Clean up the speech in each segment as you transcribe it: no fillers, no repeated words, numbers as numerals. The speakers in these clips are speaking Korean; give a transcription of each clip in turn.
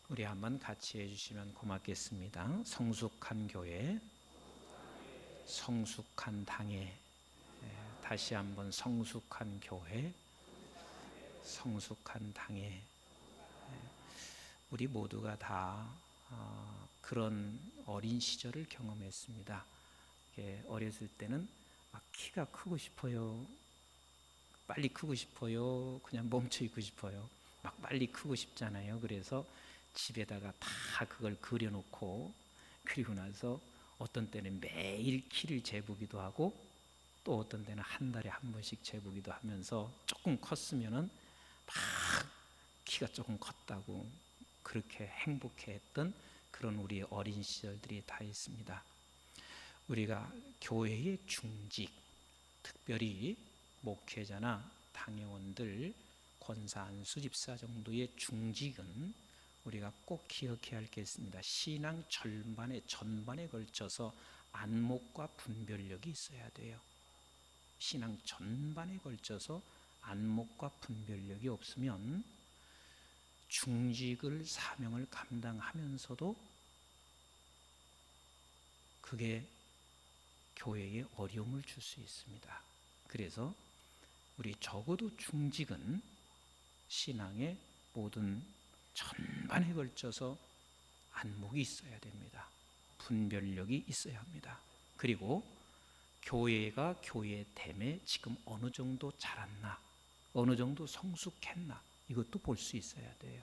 우리 한번 같이 해주시면 고맙겠습니다. 성숙한 교회, 성숙한 당회. 다시 한번 성숙한 교회, 성숙한 당회. 우리 모두가 다 그런 어린 시절을 경험했습니다. 어렸을 때는 막 키가 크고 싶어요, 빨리 크고 싶어요, 그냥 멈춰 있고 싶어요. 막 빨리 크고 싶잖아요. 그래서 집에다가 다 그걸 그려놓고, 그리고 나서 어떤 때는 매일 키를 재보기도 하고, 또 어떤 때는 한 달에 한 번씩 재보기도 하면서 조금 컸으면은 막 키가 조금 컸다고 그렇게 행복해했던 그런 우리의 어린 시절들이 다 있습니다. 우리가 교회의 중직, 특별히 목회자나 당회원들, 권사, 안수 집사 정도의 중직은 우리가 꼭 기억해야 할 게 있습니다. 신앙 전반에 걸쳐서 안목과 분별력이 있어야 돼요. 신앙 전반에 걸쳐서 안목과 분별력이 없으면 중직을 사명을 감당하면서도 그게 교회에 어려움을 줄 수 있습니다. 그래서 우리 적어도 중직은 신앙의 모든 전반에 걸쳐서 안목이 있어야 됩니다. 분별력이 있어야 합니다. 그리고 교회가 교회됨에 지금 어느 정도 자랐나, 어느 정도 성숙했나, 이것도 볼 수 있어야 돼요.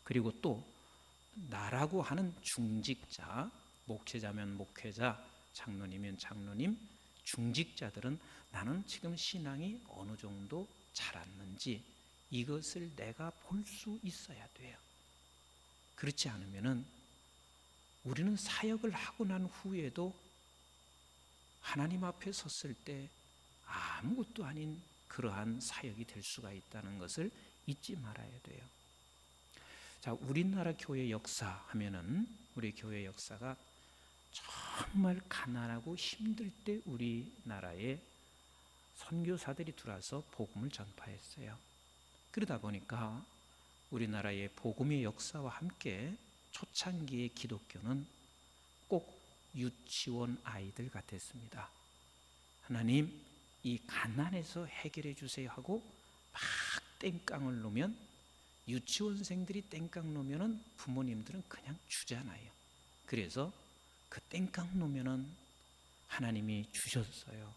그리고 또 나라고 하는 중직자, 목회자면 목회자, 장로님이면 장로님, 중직자들은 나는 지금 신앙이 어느 정도 자랐는지 이것을 내가 볼 수 있어야 돼요. 그렇지 않으면은 우리는 사역을 하고 난 후에도 하나님 앞에 섰을 때 아무것도 아닌 그러한 사역이 될 수가 있다는 것을 잊지 말아야 돼요. 자, 우리나라 교회 역사 하면은 우리 교회 역사가 정말 가난하고 힘들 때 우리나라에 선교사들이 들어와서 복음을 전파했어요. 그러다 보니까 우리나라의 복음의 역사와 함께 초창기의 기독교는 꼭 유치원 아이들 같았습니다. 하나님, 이 가난에서 해결해 주세요 하고 막 땡깡을 놓으면, 유치원생들이 땡깡 놓으면 부모님들은 그냥 주잖아요. 그래서 그 땡깡 놓으면 하나님이 주셨어요.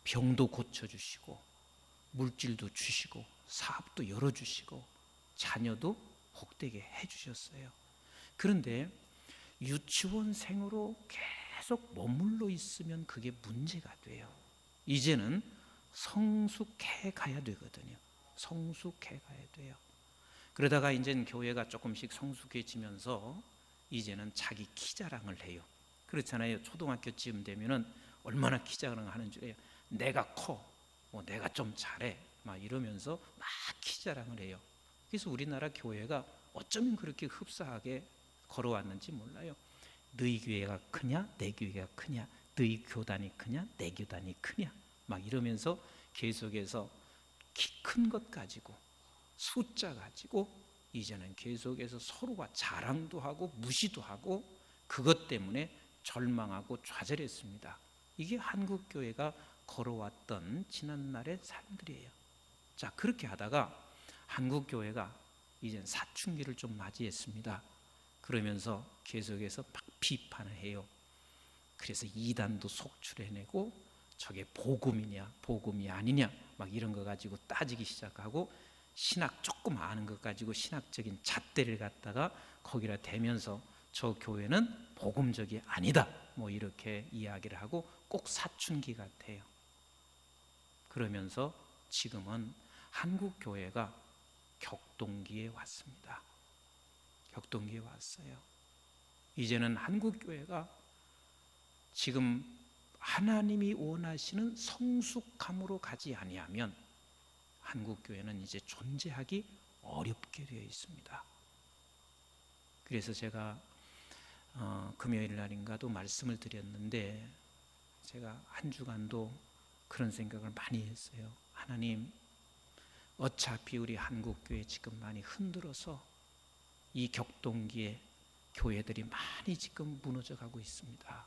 병도 고쳐주시고 물질도 주시고 사업도 열어주시고 자녀도 복되게 해주셨어요. 그런데 유치원생으로 계속 머물러 있으면 그게 문제가 돼요. 이제는 성숙해 가야 되거든요. 성숙해 가야 돼요. 그러다가 이제는 교회가 조금씩 성숙해지면서 이제는 자기 키 자랑을 해요. 그렇잖아요. 초등학교쯤 되면은 얼마나 키 자랑을 하는 줄 알아요. 내가 커, 내가 좀 잘해, 막 이러면서 막 키 자랑을 해요. 그래서 우리나라 교회가 어쩌면 그렇게 흡사하게 걸어왔는지 몰라요. 너희 교회가 크냐, 내 교회가 크냐, 너희 교단이 크냐, 내 교단이 크냐, 막 이러면서 계속해서 키 큰 것 가지고, 숫자 가지고 이제는 계속해서 서로가 자랑도 하고 무시도 하고 그것 때문에 절망하고 좌절했습니다. 이게 한국교회가 걸어왔던 지난날의 삶들이에요. 자, 그렇게 하다가 한국교회가 이젠 사춘기를 좀 맞이했습니다. 그러면서 계속해서 막 비판을 해요. 그래서 이단도 속출해내고 저게 복음이냐 복음이 아니냐 막 이런 거 가지고 따지기 시작하고, 신학 조금 아는 것 가지고 신학적인 잣대를 갖다가 거기다 대면서 저 교회는 복음적이 아니다 뭐 이렇게 이야기를 하고 꼭 사춘기 같아요. 그러면서 지금은 한국 교회가 격동기에 왔습니다. 격동기에 왔어요. 이제는 한국 교회가 지금 하나님이 원하시는 성숙함으로 가지 아니하면 한국 교회는 이제 존재하기 어렵게 되어 있습니다. 그래서 제가 금요일 날인가도 말씀을 드렸는데, 제가 한 주간도 그런 생각을 많이 했어요. 하나님, 어차피 우리 한국 교회 지금 많이 흔들어서 이 격동기에 교회들이 많이 지금 무너져 가고 있습니다.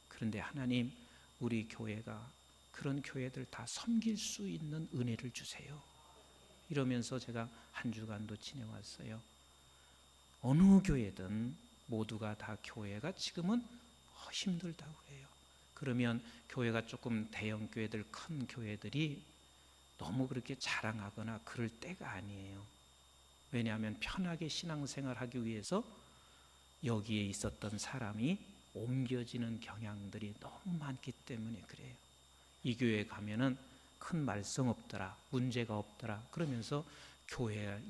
그런데 하나님, 우리 교회가 그런 교회들 다 섬길 수 있는 은혜를 주세요. 이러면서 제가 한 주간도 지내왔어요. 어느 교회든 모두가 다 교회가 지금은 힘들다고 해요. 그러면 교회가 조금 대형 교회들, 큰 교회들이 너무 그렇게 자랑하거나 그럴 때가 아니에요. 왜냐하면 편하게 신앙생활하기 위해서 여기에 있었던 사람이 옮겨지는 경향들이 너무 많기 때문에 그래요. 이 교회에 가면은 큰 말썽 없더라, 문제가 없더라 그러면서 교회를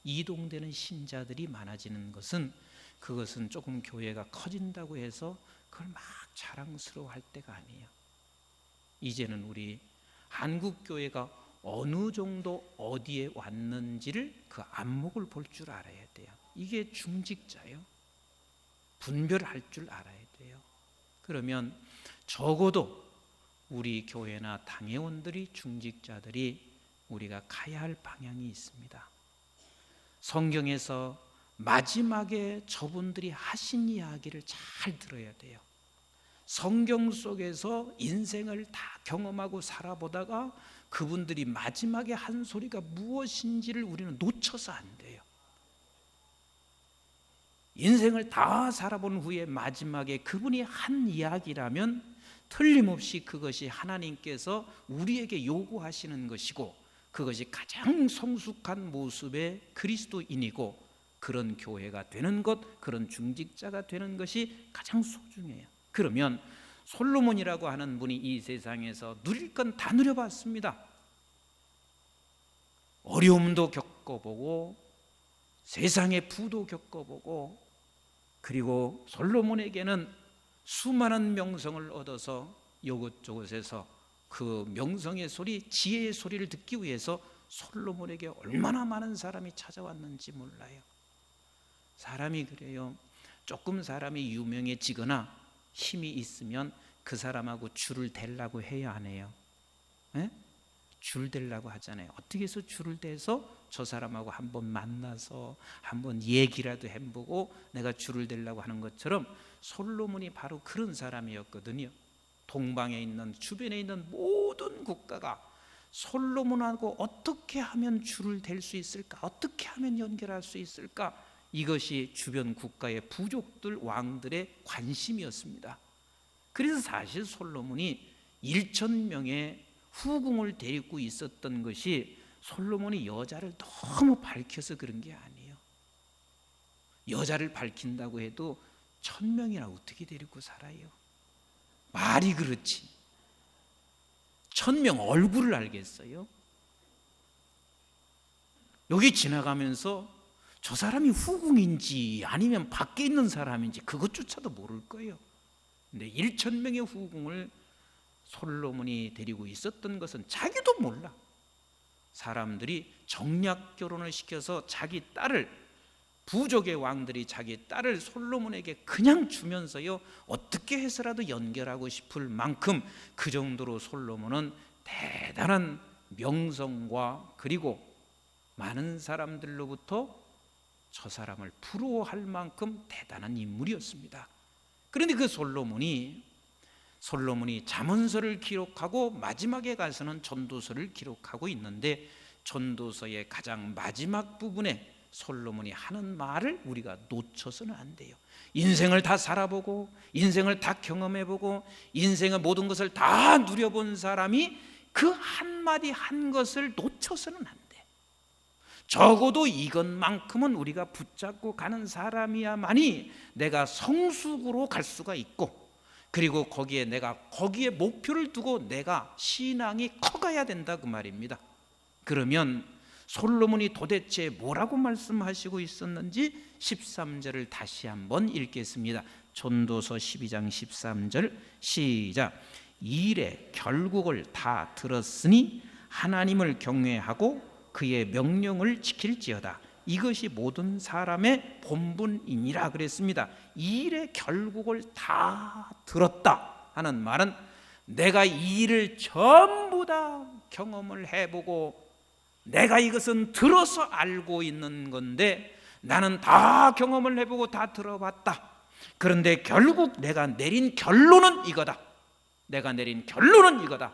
이동되는 신자들이 많아지는 것은, 그것은 조금 교회가 커진다고 해서 그걸 막 자랑스러워할 때가 아니에요. 이제는 우리 한국교회가 어느 정도 어디에 왔는지를 그 안목을 볼 줄 알아야 돼요. 이게 중직자예요. 분별할 줄 알아야 돼요. 그러면 적어도 우리 교회나 당회원들이, 중직자들이 우리가 가야 할 방향이 있습니다. 성경에서 마지막에 저분들이 하신 이야기를 잘 들어야 돼요. 성경 속에서 인생을 다 경험하고 살아보다가 그분들이 마지막에 한 소리가 무엇인지를 우리는 놓쳐서 안 돼요. 인생을 다 살아본 후에 마지막에 그분이 한 이야기라면 틀림없이 그것이 하나님께서 우리에게 요구하시는 것이고, 그것이 가장 성숙한 모습의 그리스도인이고, 그런 교회가 되는 것, 그런 중직자가 되는 것이 가장 소중해요. 그러면 솔로몬이라고 하는 분이 이 세상에서 누릴 건 다 누려봤습니다. 어려움도 겪어보고 세상의 부도 겪어보고, 그리고 솔로몬에게는 수많은 명성을 얻어서 이곳저곳에서 그 명성의 소리, 지혜의 소리를 듣기 위해서 솔로몬에게 얼마나 많은 사람이 찾아왔는지 몰라요. 사람이 그래요. 조금 사람이 유명해지거나 힘이 있으면 그 사람하고 줄을 대려고 해야 안 해요? 네? 줄 대려고 하잖아요. 어떻게 해서 줄을 대서 저 사람하고 한번 만나서 한번 얘기라도 해보고 내가 줄을 대려고 하는 것처럼, 솔로몬이 바로 그런 사람이었거든요. 동방에 있는, 주변에 있는 모든 국가가 솔로몬하고 어떻게 하면 줄을 댈 수 있을까, 어떻게 하면 연결할 수 있을까, 이것이 주변 국가의 부족들, 왕들의 관심이었습니다. 그래서 사실 솔로몬이 1,000명의 후궁을 데리고 있었던 것이 솔로몬이 여자를 너무 밝혀서 그런 게 아니에요. 여자를 밝힌다고 해도 1,000명이나 어떻게 데리고 살아요? 말이 그렇지. 1,000명 얼굴을 알겠어요? 여기 지나가면서 저 사람이 후궁인지 아니면 밖에 있는 사람인지 그것조차도 모를 거예요. 근데 1,000명의 후궁을 솔로몬이 데리고 있었던 것은 자기도 몰라. 사람들이 정략 결혼을 시켜서 자기 딸을, 부족의 왕들이 자기 딸을 솔로몬에게 그냥 주면서요, 어떻게 해서라도 연결하고 싶을 만큼 그 정도로 솔로몬은 대단한 명성과, 그리고 많은 사람들로부터 저 사람을 부러워할 만큼 대단한 인물이었습니다. 그런데 그 솔로몬이 잠언서를 기록하고 마지막에 가서는 전도서를 기록하고 있는데, 전도서의 가장 마지막 부분에 솔로몬이 하는 말을 우리가 놓쳐서는 안 돼요. 인생을 다 살아보고 인생을 다 경험해보고 인생의 모든 것을 다 누려본 사람이 그 한마디 한 것을 놓쳐서는 안 돼. 적어도 이것만큼은 우리가 붙잡고 가는 사람이야만이 내가 성숙으로 갈 수가 있고, 그리고 거기에 목표를 두고 내가 신앙이 커가야 된다, 그 말입니다. 그러면 솔로몬이 도대체 뭐라고 말씀하시고 있었는지 13절을 다시 한번 읽겠습니다. 전도서 12장 13절 시작. 일의 결국을 다 들었으니 하나님을 경외하고 그의 명령을 지킬지어다. 이것이 모든 사람의 본분이니라 그랬습니다. 이 일의 결국을 다 들었다 하는 말은 내가 이 일을 전부 다 경험을 해보고 내가 이것은 들어서 알고 있는 건데 나는 다 경험을 해보고 다 들어봤다. 그런데 결국 내가 내린 결론은 이거다. 내가 내린 결론은 이거다.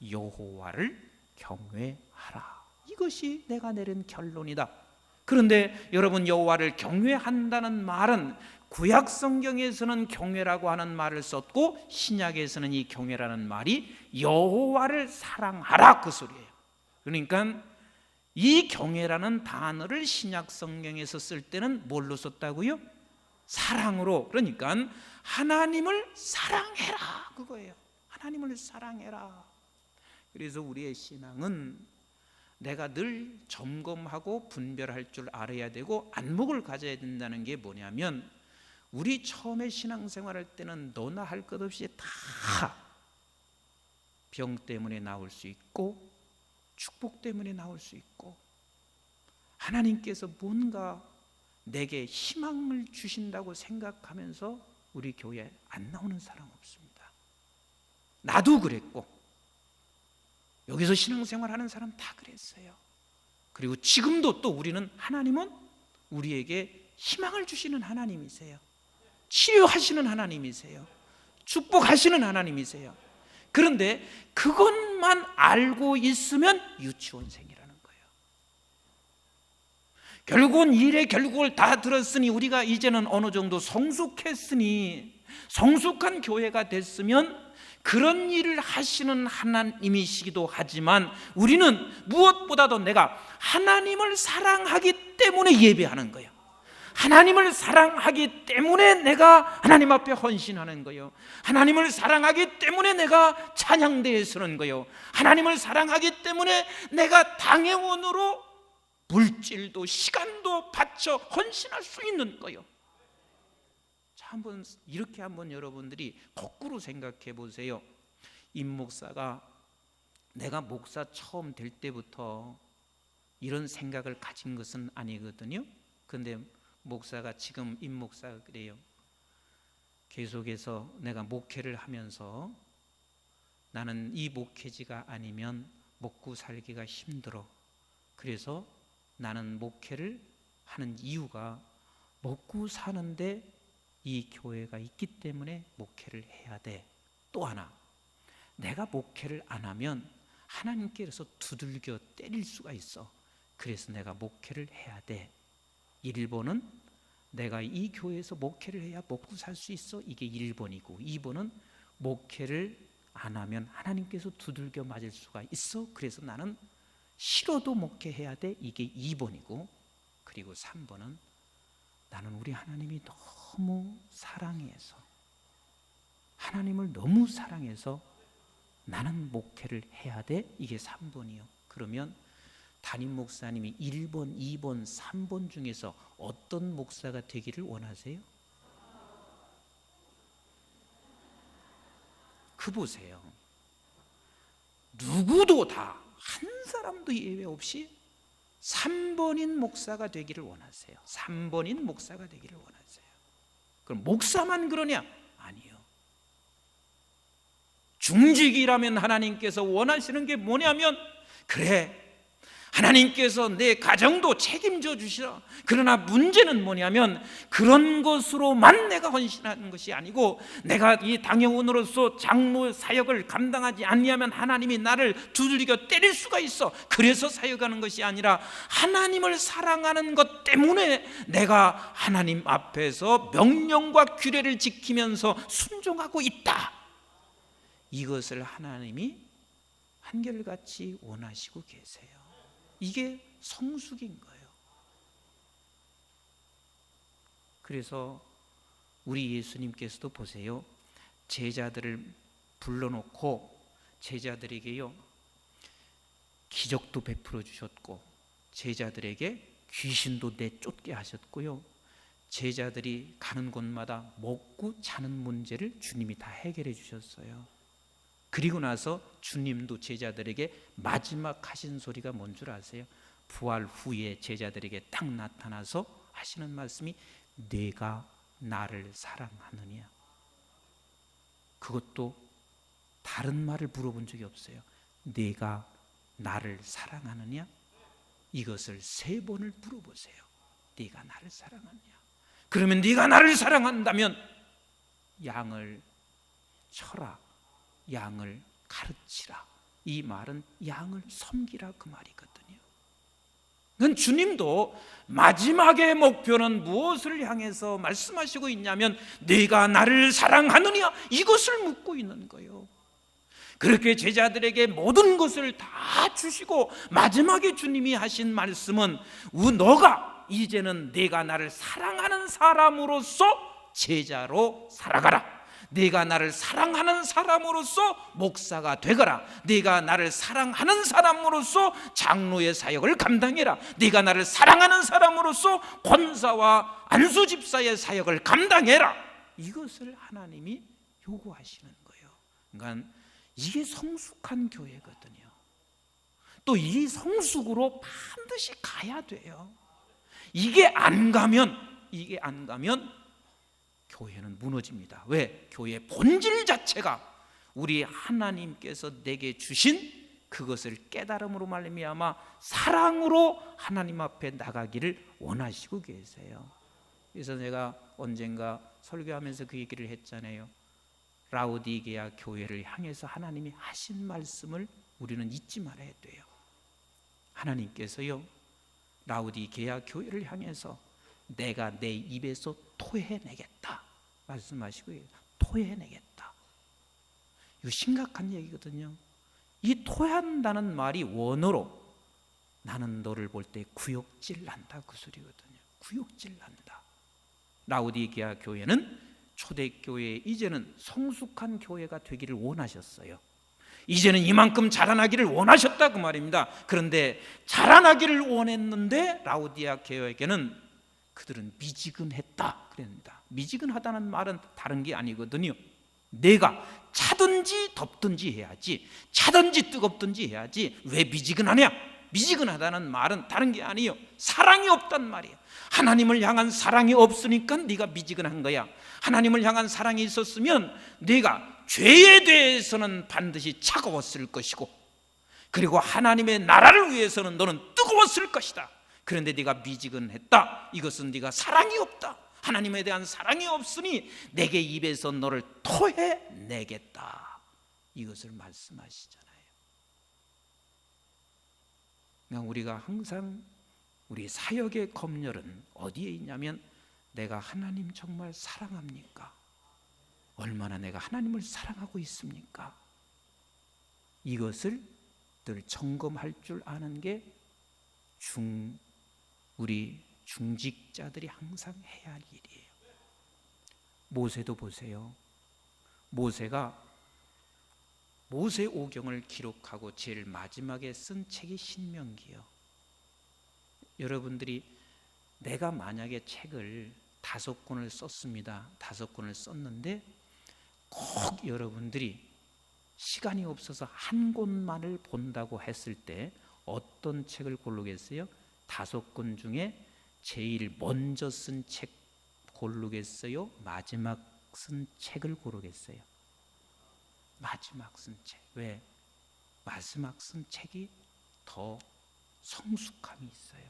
여호와를 경외하라. 이것이 내가 내린 결론이다. 그런데 여러분, 여호와를 경외한다는 말은 구약 성경에서는 경외라고 하는 말을 썼고 신약에서는 이 경외라는 말이 여호와를 사랑하라 그 소리예요. 그러니까 이 경외라는 단어를 신약 성경에서 쓸 때는 뭘로 썼다고요? 사랑으로. 그러니까 하나님을 사랑해라 그거예요. 하나님을 사랑해라. 그래서 우리의 신앙은 내가 늘 점검하고 분별할 줄 알아야 되고 안목을 가져야 된다는 게 뭐냐면, 우리 처음에 신앙생활할 때는 너나 할 것 없이 다 병 때문에 나올 수 있고 축복 때문에 나올 수 있고, 하나님께서 뭔가 내게 희망을 주신다고 생각하면서 우리 교회에 안 나오는 사람 없습니다. 나도 그랬고 여기서 신앙생활하는 사람 다 그랬어요. 그리고 지금도 또 우리는, 하나님은 우리에게 희망을 주시는 하나님이세요. 치유하시는 하나님이세요. 축복하시는 하나님이세요. 그런데 그것만 알고 있으면 유치원생이라는 거예요. 결국은 일의 결국을 다 들었으니, 우리가 이제는 어느 정도 성숙했으니, 성숙한 교회가 됐으면 그런 일을 하시는 하나님이시기도 하지만, 우리는 무엇보다도 내가 하나님을 사랑하기 때문에 예배하는 거예요. 하나님을 사랑하기 때문에 내가 하나님 앞에 헌신하는 거예요. 하나님을 사랑하기 때문에 내가 찬양대에 서는 거예요. 하나님을 사랑하기 때문에 내가 당회원으로 물질도 시간도 바쳐 헌신할 수 있는 거예요. 자, 한번 이렇게 한번 여러분들이 거꾸로 생각해 보세요. 임 목사가, 내가 목사 처음 될 때부터 이런 생각을 가진 것은 아니거든요. 그런데 목사가, 지금 임 목사가 그래요. 계속해서 내가 목회를 하면서 나는 이 목회지가 아니면 먹고 살기가 힘들어. 그래서 나는 목회를 하는 이유가 먹고 사는데 이 교회가 있기 때문에 목회를 해야 돼. 또 하나, 내가 목회를 안 하면 하나님께서 두들겨 때릴 수가 있어. 그래서 내가 목회를 해야 돼. 1번은 내가 이 교회에서 목회를 해야 먹고 살 수 있어. 이게 1번이고, 2번은 목회를 안 하면 하나님께서 두들겨 맞을 수가 있어. 그래서 나는 싫어도 목회해야 돼. 이게 2번이고, 그리고 3번은 나는 우리 하나님이 너무 사랑해서, 하나님을 너무 사랑해서 나는 목회를 해야 돼. 이게 3번이요. 그러면 담임 목사님이 1번, 2번, 3번 중에서 어떤 목사가 되기를 원하세요? 그 보세요. 누구도 다, 한 사람도 예외 없이 3번인 목사가 되기를 원하세요. 3번인 목사가 되기를 원하세요. 그럼 목사만 그러냐? 아니요. 중직이라면 하나님께서 원하시는 게 뭐냐면, 그래, 하나님께서 내 가정도 책임져 주시라. 그러나 문제는 뭐냐면, 그런 것으로만 내가 헌신하는 것이 아니고, 내가 이 당회원으로서 장로 사역을 감당하지 않으면 하나님이 나를 두들겨 때릴 수가 있어. 그래서 사역하는 것이 아니라 하나님을 사랑하는 것 때문에 내가 하나님 앞에서 명령과 규례를 지키면서 순종하고 있다. 이것을 하나님이 한결같이 원하시고 계세요. 이게 성숙인 거예요. 그래서 우리 예수님께서도 보세요. 제자들을 불러놓고 제자들에게요, 기적도 베풀어 주셨고, 제자들에게 귀신도 내쫓게 하셨고요, 제자들이 가는 곳마다 먹고 자는 문제를 주님이 다 해결해 주셨어요. 그리고 나서 주님도 제자들에게 마지막 하신 소리가 뭔 줄 아세요? 부활 후에 제자들에게 딱 나타나서 하시는 말씀이, 내가 나를 사랑하느냐. 그것도 다른 말을 물어본 적이 없어요. 내가 나를 사랑하느냐? 이것을 3번을 물어보세요. 네가 나를 사랑하냐? 그러면 네가 나를 사랑한다면 양을 쳐라, 양을 가르치라. 이 말은 양을 섬기라 그 말이거든요. 그건 주님도 마지막의 목표는 무엇을 향해서 말씀하시고 있냐면 네가 나를 사랑하느냐, 이것을 묻고 있는 거예요. 그렇게 제자들에게 모든 것을 다 주시고 마지막에 주님이 하신 말씀은 너가 이제는 내가 나를 사랑하는 사람으로서 제자로 살아가라. 네가 나를 사랑하는 사람으로서 목사가 되거라. 네가 나를 사랑하는 사람으로서 장로의 사역을 감당해라. 네가 나를 사랑하는 사람으로서 권사와 안수 집사의 사역을 감당해라. 이것을 하나님이 요구하시는 거예요. 그러니까 이게 성숙한 교회거든요. 또 이 성숙으로 반드시 가야 돼요. 이게 안 가면 교회는 무너집니다. 왜? 교회의 본질 자체가 우리 하나님께서 내게 주신 그것을 깨달음으로 말미암아 사랑으로 하나님 앞에 나가기를 원하시고 계세요. 그래서 제가 언젠가 설교하면서 그 얘기를 했잖아요. 라오디게아 교회를 향해서 하나님이 하신 말씀을 우리는 잊지 말아야 돼요. 하나님께서요, 라오디게아 교회를 향해서 내가 내 입에서 토해내겠다 말씀하시고, 토해내겠다. 이거 심각한 얘기거든요. 이 토한다는 말이 원어로 나는 너를 볼 때 구역질 난다 그 소리거든요. 구역질 난다. 라오디게아 교회는 초대교회, 이제는 성숙한 교회가 되기를 원하셨어요. 이제는 이만큼 자라나기를 원하셨다 그 말입니다. 그런데 자라나기를 원했는데 라오디게아에게는 그들은 미지근했다 그랬습니다. 미지근하다는 말은 다른 게 아니거든요. 내가 차든지 덥든지 해야지, 차든지 뜨겁든지 해야지 왜 미지근하냐? 미지근하다는 말은 다른 게 아니에요. 사랑이 없단 말이에요. 하나님을 향한 사랑이 없으니까 네가 미지근한 거야. 하나님을 향한 사랑이 있었으면 네가 죄에 대해서는 반드시 차가웠을 것이고, 그리고 하나님의 나라를 위해서는 너는 뜨거웠을 것이다. 그런데 네가 미지근했다. 이것은 네가 사랑이 없다. 하나님에 대한 사랑이 없으니 내게 입에서 너를 토해내겠다. 이것을 말씀하시잖아요. 그러니까 우리가 항상 우리 사역의 검열은 어디에 있냐면, 내가 하나님 정말 사랑합니까? 얼마나 내가 하나님을 사랑하고 있습니까? 이것을 늘 점검할 줄 아는 게 우리 중직자들이 항상 해야 할 일이에요. 모세도 보세요. 모세가 모세오경을 기록하고 제일 마지막에 쓴 책이 신명기예요. 여러분들이 내가 만약에 책을 5권을 썼습니다. 5권을 썼는데 꼭 여러분들이 시간이 없어서 한 권만을 본다고 했을 때 어떤 책을 고르겠어요? 5권 중에 제일 먼저 쓴 책 고르겠어요? 마지막 쓴 책을 고르겠어요? 마지막 쓴 책. 왜? 마지막 쓴 책이 더 성숙함이 있어요.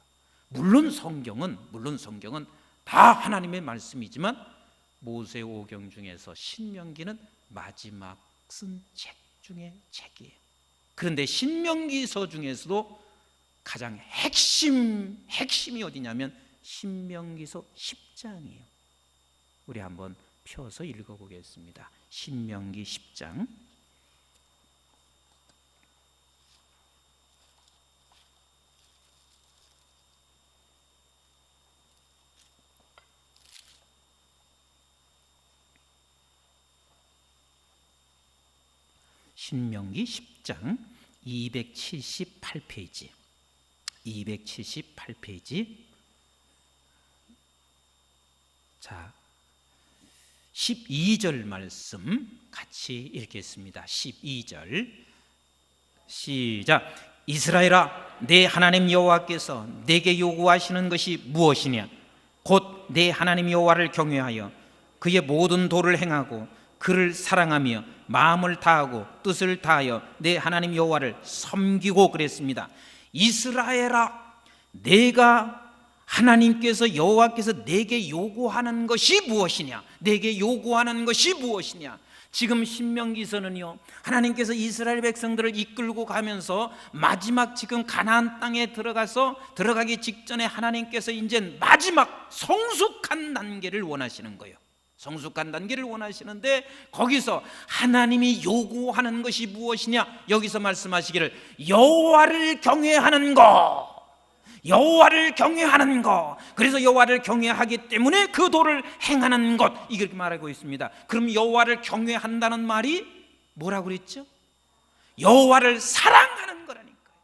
물론 성경은 다 하나님의 말씀이지만 모세오경 중에서 신명기는 마지막 쓴 책 중에 책이에요. 그런데 신명기서 중에서도 가장 핵심이 어디냐면 신명기서 10장이에요. 우리 한번 펴서 읽어보겠습니다. 신명기 10장. 신명기 10장 278페이지. 278페이지. 자, 12절 말씀 같이 읽겠습니다. 12절 시작. 이스라엘아, 내 하나님 여호와께서 내게 요구하시는 것이 무엇이냐? 곧 내 하나님 여호와를 경외하여 그의 모든 도를 행하고 그를 사랑하며 마음을 다하고 뜻을 다하여 내 하나님 여호와를 섬기고 그랬습니다. 이스라엘아, 내가 하나님께서 여호와께서 내게 요구하는 것이 무엇이냐? 내게 요구하는 것이 무엇이냐? 지금 신명기서는요, 하나님께서 이스라엘 백성들을 이끌고 가면서 마지막 지금 가나안 땅에 들어가기 직전에 하나님께서 이제 마지막 성숙한 단계를 원하시는 거예요. 성숙한 단계를 원하시는데 거기서 하나님이 요구하는 것이 무엇이냐? 여기서 말씀하시기를 여호와를 경외하는 것, 여호와를 경외하는 것. 그래서 여호와를 경외하기 때문에 그 도를 행하는 것, 이렇게 말하고 있습니다. 그럼 여호와를 경외한다는 말이 뭐라고 그랬죠? 여호와를 사랑하는 거라니까요.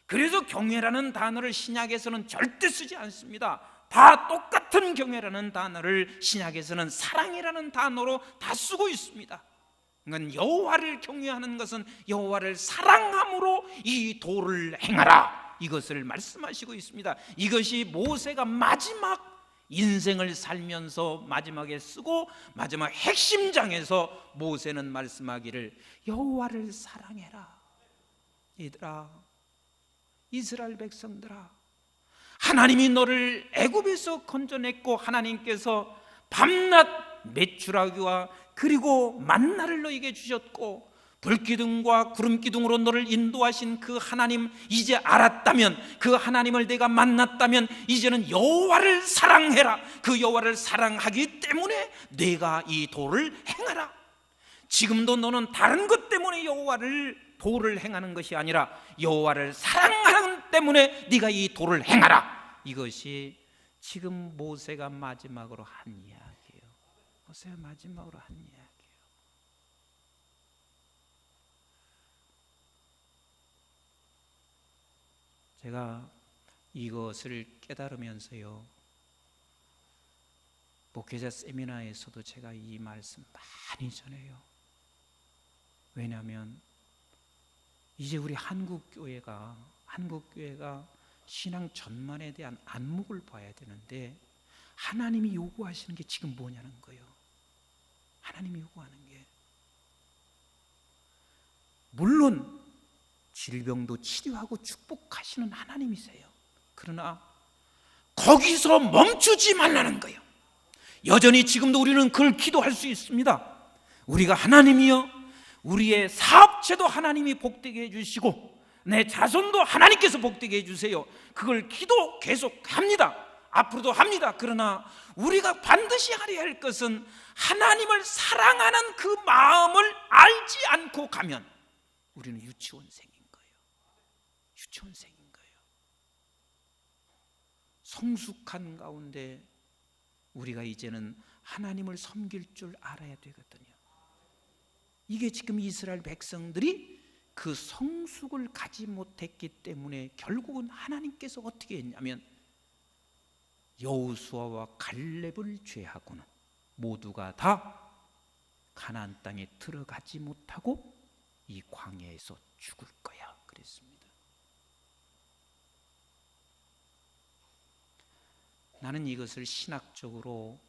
그래서 경외라는 단어를 신약에서는 절대 쓰지 않습니다. 다 똑같은 경외라는 단어를 신약에서는 사랑이라는 단어로 다 쓰고 있습니다. 그러니까 여호와를 경외하는 것은 여호와를 사랑함으로 이 도를 행하라, 이것을 말씀하시고 있습니다. 이것이 모세가 마지막 인생을 살면서 마지막에 쓰고 마지막 핵심장에서 모세는 말씀하기를 여호와를 사랑해라. 얘들아, 이스라엘 백성들아, 하나님이 너를 애굽에서 건져냈고 하나님께서 밤낮 메추라기와 그리고 만나를 너에게 주셨고 불기둥과 구름기둥으로 너를 인도하신 그 하나님 이제 알았다면, 그 하나님을 내가 만났다면 이제는 여호와를 사랑해라. 그 여호와를 사랑하기 때문에 내가 이 도를 행하라. 지금도 너는 다른 것 때문에 여호와를 도를 행하는 것이 아니라 여호와를 사랑하는 때문에 네가 이 도를 행하라. 이것이 지금 모세가 마지막으로 한 이야기예요. 모세가 마지막으로 한 이야기예요. 제가 이것을 깨달으면서요, 목회자 세미나에서도 제가 이 말씀 많이 전해요. 왜냐하면 이제 우리 한국교회가 신앙 전반에 대한 안목을 봐야 되는데 하나님이 요구하시는 게 지금 뭐냐는 거예요. 하나님이 요구하는 게, 물론 질병도 치료하고 축복하시는 하나님이세요. 그러나 거기서 멈추지 말라는 거예요. 여전히 지금도 우리는 그걸 기도할 수 있습니다. 우리가 하나님이여, 우리의 사업체도 하나님이 복되게 해주시고 내 자손도 하나님께서 복되게 해주세요. 그걸 기도 계속합니다. 앞으로도 합니다. 그러나 우리가 반드시 하려야 할 것은 하나님을 사랑하는 그 마음을 알지 않고 가면 우리는 유치원생인 거예요. 유치원생인 거예요. 성숙한 가운데 우리가 이제는 하나님을 섬길 줄 알아야 되거든요. 이게 지금 이스라엘 백성들이 그 성숙을 가지 못했기 때문에 결국은 하나님께서 어떻게 했냐면 여호수아와 갈렙을 제하고는 모두가 다 가나안 땅에 들어가지 못하고 이 광야에서 죽을 거야 그랬습니다. 나는 이것을 신학적으로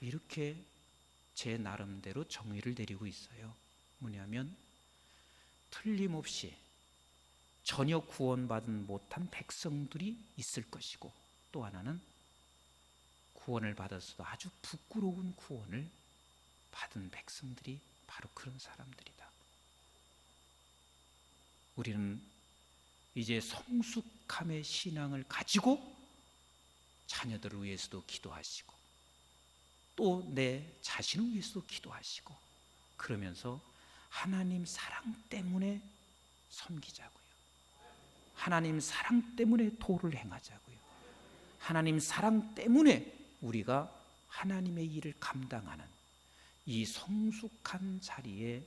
이렇게 제 나름대로 정의를 내리고 있어요. 뭐냐면 틀림없이 전혀 구원받은 못한 백성들이 있을 것이고, 또 하나는 구원을 받았어도 아주 부끄러운 구원을 받은 백성들이 바로 그런 사람들이다. 우리는 이제 성숙함의 신앙을 가지고 자녀들을 위해서도 기도하시고 또 내 자신을 위해서도 기도하시고, 그러면서 하나님 사랑 때문에 섬기자고요. 하나님 사랑 때문에 도를 행하자고요. 하나님 사랑 때문에 우리가 하나님의 일을 감당하는 이 성숙한 자리에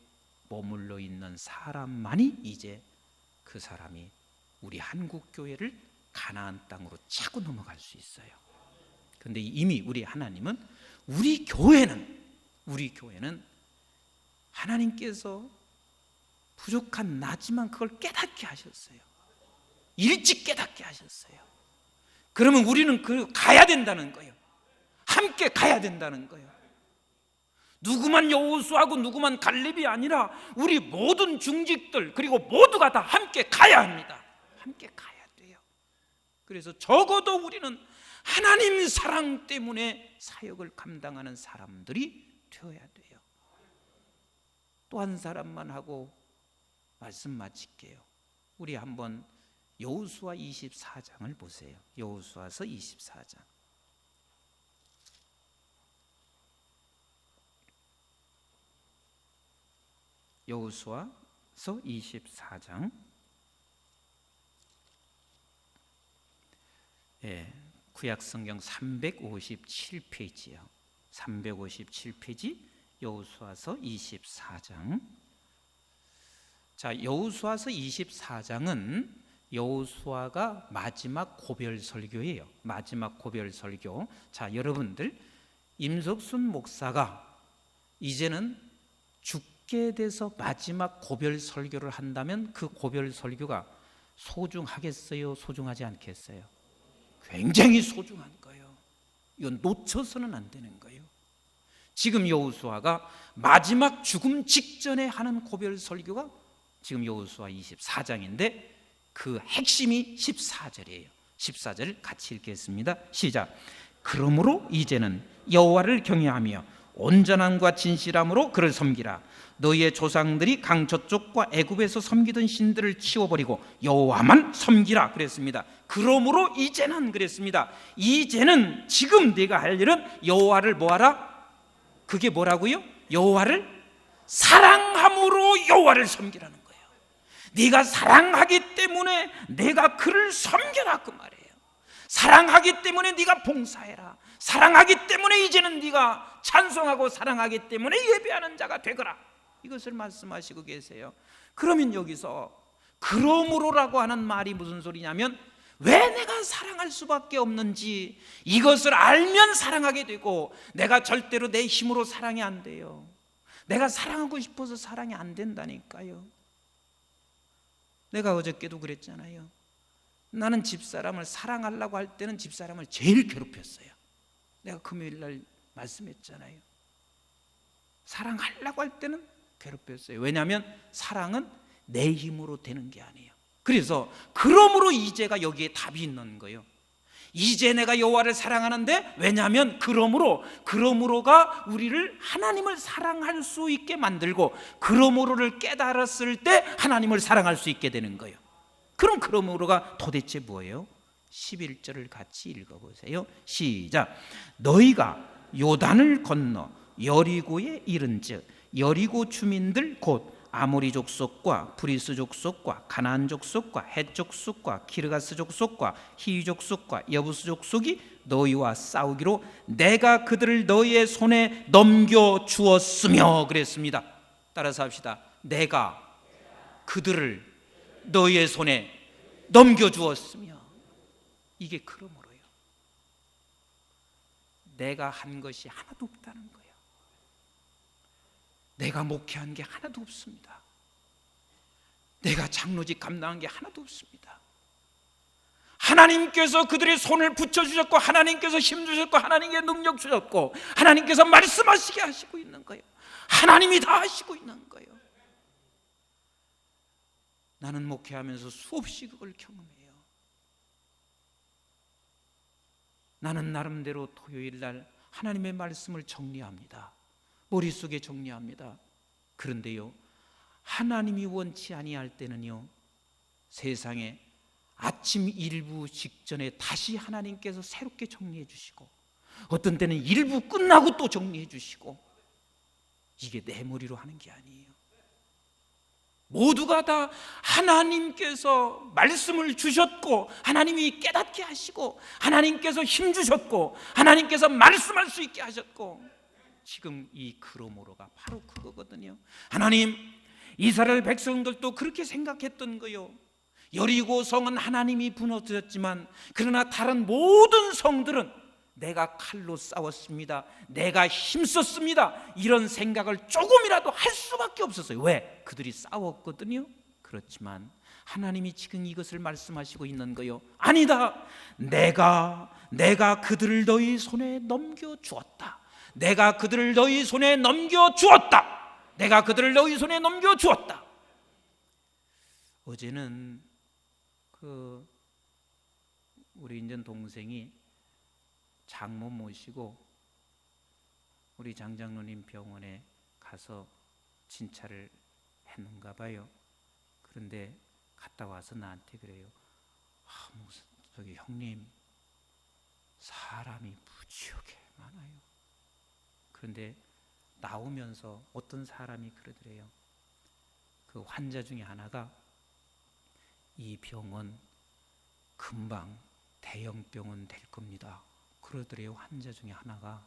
머물러 있는 사람만이 이제 그 사람이 우리 한국교회를 가나안 땅으로 차고 넘어갈 수 있어요. 그런데 이미 우리 하나님은 우리 교회는 하나님께서 부족한 나지만 그걸 깨닫게 하셨어요. 일찍 깨닫게 하셨어요. 그러면 우리는 가야 된다는 거예요. 함께 가야 된다는 거예요. 누구만 여호수아하고 누구만 갈렙이 아니라 우리 모든 중직들 그리고 모두가 다 함께 가야 합니다. 함께 가야 돼요. 그래서 적어도 우리는 하나님 사랑 때문에 사역을 감당하는 사람들이 되어야 돼요. 또 한 사람만 하고 말씀 마칠게요. 우리 한번 여호수아 24장을 보세요. 여호수아서 24장. 여호수아서 24장. 구약성경 357페이지요. 357페이지 여호수아서 24장. 자, 여호수아서 24장은 여호수아가 마지막 고별 설교예요. 마지막 고별 설교. 자, 여러분들, 임석순 목사가 이제는 죽게 돼서 마지막 고별 설교를 한다면 그 고별 설교가 소중하겠어요? 소중하지 않겠어요? 굉장히 소중한 거예요. 이건 놓쳐서는 안 되는 거예요. 지금 여호수아가 마지막 죽음 직전에 하는 고별 설교가 지금 여호수아 24장인데 그 핵심이 14절이에요. 14절 같이 읽겠습니다. 시작. 그러므로 이제는 여호와를 경외하며 온전함과 진실함으로 그를 섬기라. 너희의 조상들이 강 저쪽과 애굽에서 섬기던 신들을 치워버리고 여호와만 섬기라 그랬습니다. 그러므로 이제는 그랬습니다. 이제는 지금 네가 할 일은 여호와를 뭐하라? 그게 뭐라고요? 여호와를 사랑함으로 여호와를 섬기라는 거예요. 네가 사랑하기 때문에 내가 그를 섬겨라 그 말이에요. 사랑하기 때문에 네가 봉사해라. 사랑하기 때문에 이제는 네가 찬송하고 사랑하기 때문에 예배하는 자가 되거라. 이것을 말씀하시고 계세요. 그러면 여기서 그러므로라고 하는 말이 무슨 소리냐면 왜 내가 사랑할 수밖에 없는지 이것을 알면 사랑하게 되고 내가 절대로 내 힘으로 사랑이 안 돼요. 내가 사랑하고 싶어서 사랑이 안 된다니까요. 내가 어저께도 그랬잖아요. 나는 집사람을 사랑하려고 할 때는 집사람을 제일 괴롭혔어요. 내가 금요일날 말씀했잖아요. 사랑하려고 할 때는 괴롭혔어요. 왜냐하면 사랑은 내 힘으로 되는 게 아니에요. 그래서 그러므로 이제가 여기에 답이 있는 거예요. 이제 내가 여호와를 사랑하는데 왜냐하면 그러므로가 우리를 하나님을 사랑할 수 있게 만들고 그러므로를 깨달았을 때 하나님을 사랑할 수 있게 되는 거예요. 그럼 그러므로가 도대체 뭐예요? 11절을 같이 읽어보세요. 시작. 너희가 요단을 건너 여리고에 이른즉 여리고 주민들 곧 아모리 족속과 브리스 족속과 가나안 족속과 헷 족속과 기르가스 족속과 히위 족속과 여부스 족속이 너희와 싸우기로 내가 그들을 너희의 손에 넘겨 주었으며 그랬습니다. 따라서 합시다. 내가 그들을 너희의 손에 넘겨 주었으며. 이게 그러므로요. 내가 한 것이 하나도 없다는 거예요. 내가 목회한 게 하나도 없습니다. 내가 장로직 감당한 게 하나도 없습니다. 하나님께서 그들의 손을 붙여주셨고 하나님께서 힘 주셨고 하나님께 능력 주셨고 하나님께서 말씀하시게 하시고 있는 거예요. 하나님이 다 하시고 있는 거예요. 나는 목회하면서 수없이 그걸 경험해요. 나는 나름대로 토요일 날 하나님의 말씀을 정리합니다. 머릿속에 정리합니다. 그런데요, 하나님이 원치 아니할 때는요, 세상에 아침 일부 직전에 다시 하나님께서 새롭게 정리해 주시고 어떤 때는 일부 끝나고 또 정리해 주시고 이게 내 머리로 하는 게 아니에요. 모두가 다 하나님께서 말씀을 주셨고 하나님이 깨닫게 하시고 하나님께서 힘 주셨고 하나님께서 말씀할 수 있게 하셨고 지금 이 그러므로가 바로 그거거든요. 하나님, 이스라엘 백성들도 그렇게 생각했던 거요. 여리고 성은 하나님이 무너뜨렸지만 그러나 다른 모든 성들은 내가 칼로 싸웠습니다. 내가 힘썼습니다. 이런 생각을 조금이라도 할 수밖에 없었어요. 왜? 그들이 싸웠거든요. 그렇지만 하나님이 지금 이것을 말씀하시고 있는 거요. 아니다. 내가 그들을 너희 손에 넘겨주었다. 내가 그들을 너희 손에 넘겨주었다. 내가 그들을 너희 손에 넘겨주었다. 어제는 그 우리 인전 동생이 장모 모시고 우리 장장로님 병원에 가서 진찰을 했는가 봐요. 그런데 갔다 와서 나한테 그래요. 무슨 저기 형님, 사람이 무지하게 많아요. 그런데 나오면서 어떤 사람이 그러더래요. 그 환자 중에 하나가 이 병원 금방 대형 병원 될 겁니다. 그러더래요. 환자 중에 하나가.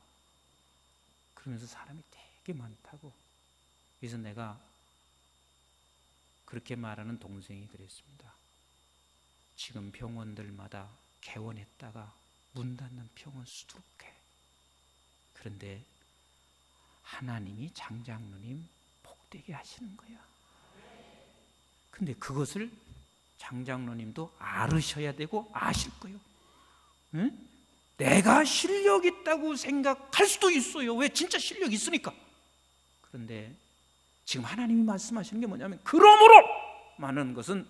그러면서 사람이 되게 많다고. 그래서 내가 그렇게 말하는 동생이 그랬습니다. 지금 병원들마다 개원했다가 문 닫는 병원 수두룩해. 그런데 하나님이 장장로님 복되게 하시는 거야. 근데 그것을 장장로님도 알으셔야 되고 아실 거예요. 응? 내가 실력 있다고 생각할 수도 있어요. 왜? 진짜 실력 있으니까. 그런데 지금 하나님이 말씀하시는 게 뭐냐면, 그러므로 많은 것은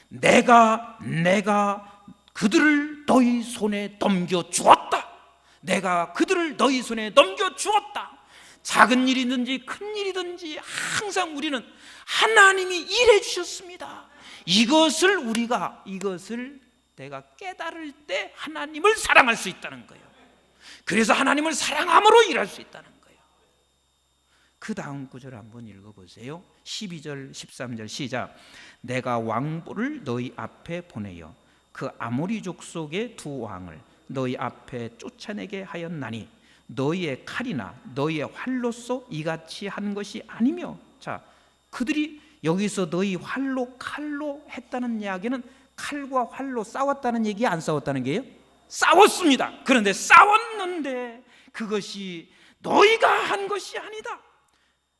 내가 그들을 너희 손에 넘겨주었다. 내가 그들을 너희 손에 넘겨주었다. 작은 일이든지 큰 일이든지 항상 우리는 하나님이 일해 주셨습니다. 이것을 내가 깨달을 때 하나님을 사랑할 수 있다는 거예요. 그래서 하나님을 사랑함으로 일할 수 있다는 거예요. 그 다음 구절 한번 읽어보세요. 12절 13절 시작. 내가 왕보를 너희 앞에 보내어 그 아모리족 속의 두 왕을 너희 앞에 쫓아내게 하였나니 너희의 칼이나 너희의 활로써 이같이 한 것이 아니며. 자, 그들이 여기서 너희 활로 칼로 했다는 이야기는 칼과 활로 싸웠다는 얘기, 안 싸웠다는 게요? 싸웠습니다. 그런데 싸웠는데 그것이 너희가 한 것이 아니다.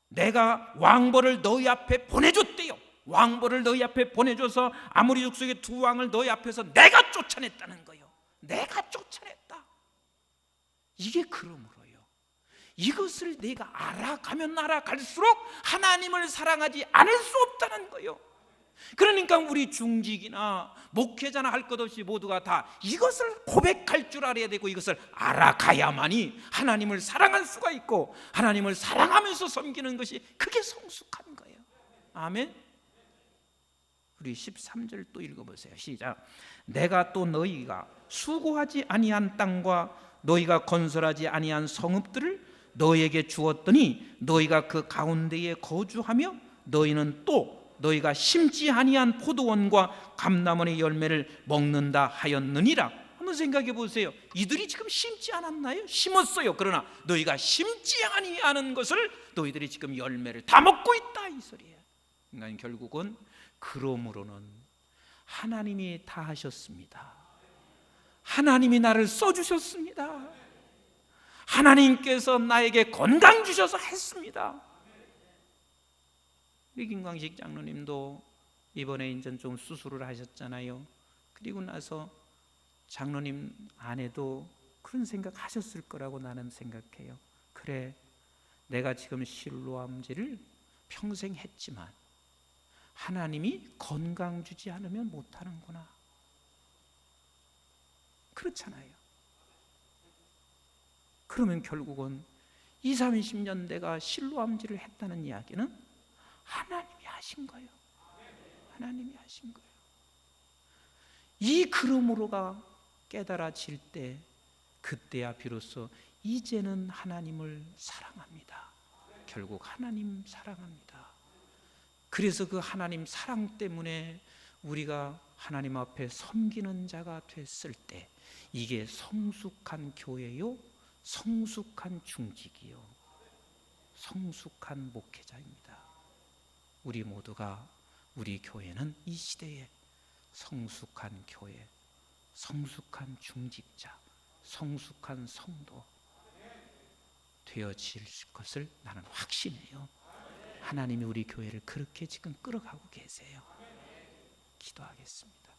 내가 왕보를 너희 앞에 보내줬대요. 왕보를 너희 앞에 보내줘서 아모리 족속의 두 왕을 너희 앞에서 내가 쫓아냈다는 거예요. 내가 쫓아냈다. 이게 그러므로요, 이것을 내가 알아가면 알아갈수록 하나님을 사랑하지 않을 수 없다는 거예요. 그러니까 우리 중직이나 목회자나 할 것 없이 모두가 다 이것을 고백할 줄 알아야 되고, 이것을 알아가야만이 하나님을 사랑할 수가 있고, 하나님을 사랑하면서 섬기는 것이 그게 성숙한 거예요. 아멘. 우리 13절 또 읽어보세요. 시작. 내가 또 너희가 수고하지 아니한 땅과 너희가 건설하지 아니한 성읍들을 너희에게 주었더니 너희가 그 가운데에 거주하며 너희는 또 너희가 심지 아니한 포도원과 감람원의 열매를 먹는다 하였느니라. 한번 생각해 보세요. 이들이 지금 심지 않았나요? 심었어요. 그러나 너희가 심지 아니하는 것을 너희들이 지금 열매를 다 먹고 있다, 이 소리예요. 그러니까 결국은 그러므로는 하나님이 다 하셨습니다. 하나님이 나를 써주셨습니다. 하나님께서 나에게 건강 주셔서 했습니다. 우리 김광식 장로님도 이번에 이제 좀 수술을 하셨잖아요. 그리고 나서 장로님 아내도 그런 생각 하셨을 거라고 나는 생각해요. 그래, 내가 지금 실로암제를 평생 했지만 하나님이 건강 주지 않으면 못하는구나. 그렇잖아요. 그러면 결국은 20, 30년 내가 실로암제를 했다는 이야기는 하나님이 하신 거예요. 하나님이 하신 거예요. 이 그러므로가 깨달아질 때, 그때야 비로소 이제는 하나님을 사랑합니다. 결국 하나님 사랑합니다. 그래서 그 하나님 사랑 때문에 우리가 하나님 앞에 섬기는 자가 됐을 때, 이게 성숙한 교회요, 성숙한 중직이요, 성숙한 목회자입니다. 우리 모두가, 우리 교회는 이 시대에 성숙한 교회, 성숙한 중직자, 성숙한 성도 되어질 것을 나는 확신해요. 하나님이 우리 교회를 그렇게 지금 끌어가고 계세요. 기도하겠습니다.